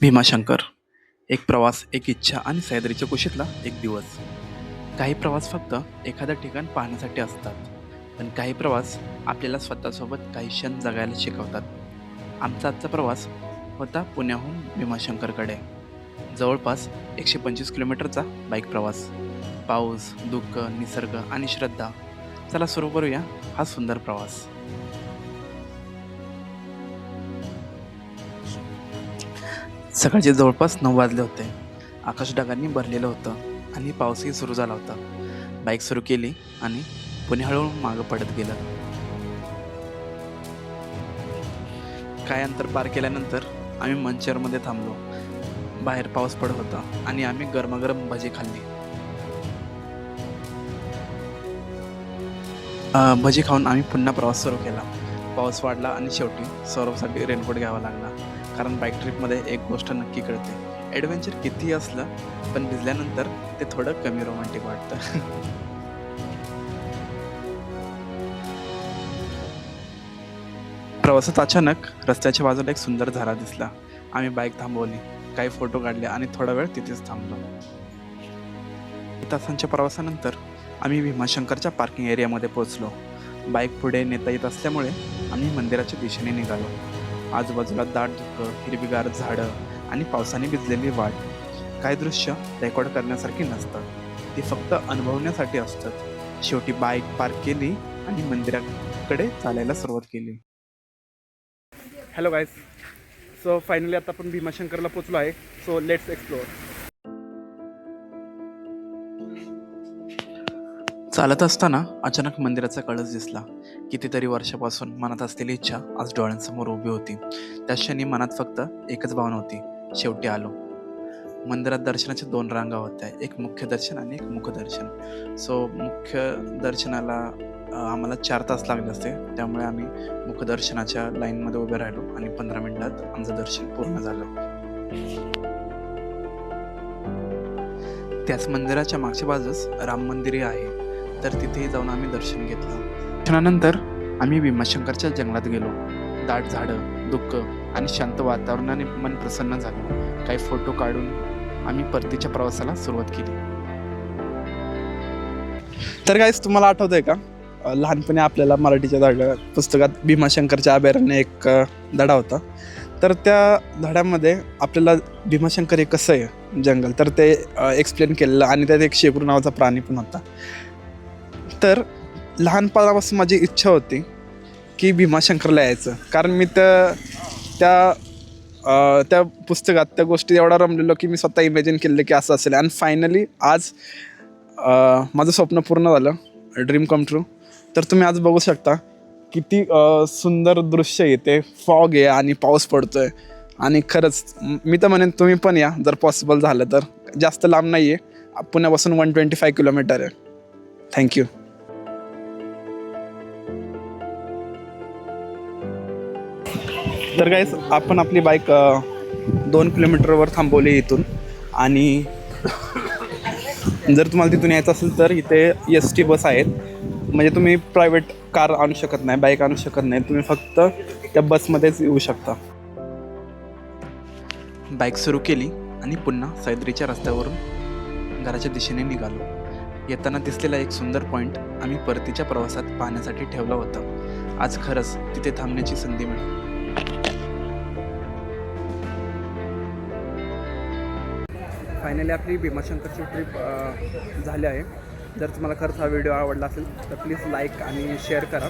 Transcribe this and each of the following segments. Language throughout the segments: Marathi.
भीमाशंकर. एक प्रवास, एक इच्छा आणि सह्याद्रीच्या कुशीतला एक दिवस. काही प्रवास फक्त एखादं ठिकाण पाहण्यासाठी असतात, पण काही प्रवास आपल्याला स्वतःसोबत काही क्षण जगायला शिकवतात. आमचा आजचा प्रवास होता पुण्याहून भीमाशंकरकडे. जवळपास 125 किलोमीटरचा बाईक प्रवास. पाऊस, दुःख, निसर्ग आणि श्रद्धा. चला सुरू करूया हा सुंदर प्रवास. सकाळचे जवळपास 9 वाजले होते. आकाश ढगांनी भरलेलं होतं आणि पाऊसही सुरू झाला होता. बाईक सुरू केली आणि पुणे हळूहळू मागं पडत गेलं. काय अंतर पार केल्यानंतर आम्ही मंचरमध्ये थांबलो. बाहेर पाऊस पडत होता आणि आम्ही गरमागरम भजी खाल्ली. भजी खाऊन आम्ही पुन्हा प्रवास सुरू केला. पाऊस वाढला आणि शेवटी सौरभसाठी रेनकोट घ्यावा लागला. कारण बाईक ट्रिपमध्ये एक गोष्ट नक्की कळते, ॲडव्हेंचर कितीही असलं पण भिजल्यानंतर ते थोडं कमी रोमॅन्टिक वाटतं. प्रवासात अचानक रस्त्याच्या बाजूला एक सुंदर झरा दिसला. आम्ही बाईक थांबवली, काही फोटो काढले आणि थोडा वेळ तिथेच थांबलो. तासांच्या प्रवासानंतर आम्ही भीमाशंकरच्या पार्किंग एरियामध्ये पोहोचलो. बाईक पुढे नेता येत असल्यामुळे आम्ही मंदिराच्या दिशेने निघालो. आजूबाजूला दाट धुकं, हिरवीगार झाडं आणि पावसाने भिजलेली वाट. काही दृश्य रेकॉर्ड करण्यासारखी नसतात, ती फक्त अनुभवण्यासाठी असतात. शेवटी बाईक पार्क केली आणि मंदिराकडे चालायला सुरुवात केली. हॅलो गाईज, सो फायनली आता आपण भीमाशंकरला पोचलो आहे. So let's explore. चालत असताना अचानक मंदिराचा कळस दिसला. कितीतरी वर्षापासून मनात असलेली इच्छा आज डोळ्यांसमोर उभी होती. त्या क्षणी मनात फक्त एकच भावना होती, शेवटी आलो. मंदिरात दर्शनाच्या 2 रांगा होत्या, एक मुख्य दर्शन आणि एक मुखदर्शन. सो मुख्य दर्शनाला आम्हाला 4 तास लागले असते, त्यामुळे आम्ही मुखदर्शनाच्या लाईनमध्ये उभे राहिलो आणि 15 मिनिटात आमचं दर्शन पूर्ण झालं. त्याच मंदिराच्या मागच्या बाजूस राम मंदिरही आहे, तर तिथेही जाऊन आम्ही दर्शन घेतलं. दर्शनानंतर आम्ही भीमाशंकरच्या जंगलात गेलो. दाट झाडं, दुःख आणि शांत वातावरणाने मन प्रसन्न झालं. काही फोटो काढून आम्ही परतीच्या प्रवासाला सुरुवात केली. तर गाईज, तुम्हाला आठवतंय का, लहानपणी आपल्याला मराठीच्या पुस्तकात भीमाशंकरच्या अभयारण्य एक धडा होता. तर त्या धड्यामध्ये आपल्याला भीमाशंकर हे कसं आहे जंगल, तर ते एक्सप्लेन केलेलं आणि त्यात एक शेपूर नावाचा प्राणी पण होता. तर लहानपणापासून माझी इच्छा होती की भीमाशंकरला यायचं, कारण मी त्या पुस्तकात त्या गोष्टी एवढा रमलेलो की मी स्वतः इमॅजिन केलं की असं असेल. आणि फायनली आज माझं स्वप्न पूर्ण झालं, ड्रीम कम ट्रू. तर तुम्ही आज बघू शकता किती सुंदर दृश्य येते, फॉग आहे आणि पाऊस पडतोय. आणि खरंच मी तर म्हणेन तुम्ही पण या, जर पॉसिबल झालं तर. जास्त लांब नाही आहे, पुण्यापासून 125 किलोमीटर आहे. थँक्यू. तर गाईस, आपण आपली बाईक 2 किलोमीटरवर थांबवली इथून. आणि जर तुम्हाला तिथून यायचं असेल तर इथे ST बस आहेत. म्हणजे तुम्ही प्रायव्हेट कार आणू शकत नाही, बाईक आणू शकत नाही, तुम्ही फक्त त्या बसमध्येच येऊ शकता. बाईक सुरू केली आणि पुन्हा सह्याद्रीच्या रस्त्यावरून घराच्या दिशेने निघालो. येताना दिसलेला एक सुंदर पॉईंट आम्ही परतीच्या प्रवासात पाहण्यासाठी ठेवला होता. आज खरंच तिथे थांबण्याची संधी मिळाली. फायनली आपली भीमाशंकरची ट्रिप झाली आहे. जर तुम्हाला खरंच हा व्हिडिओ आवडला असेल तर प्लीज लाईक आणि शेअर करा.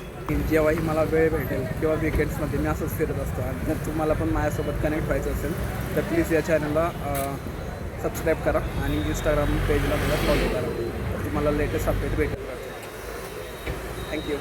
जेव्हाही मला वेळ भेटेल किंवा विकेंड्समध्ये मी असंच फिरत असतो. आणि जर तुम्हाला पण माझ्यासोबत कनेक्ट व्हायचं असेल तर प्लीज या चॅनलला सबस्क्राईब करा आणि इंस्टाग्राम पेजला मला फॉलो करा. तर तुम्हाला लेटेस्ट अपडेट भेटेल. थँक्यू.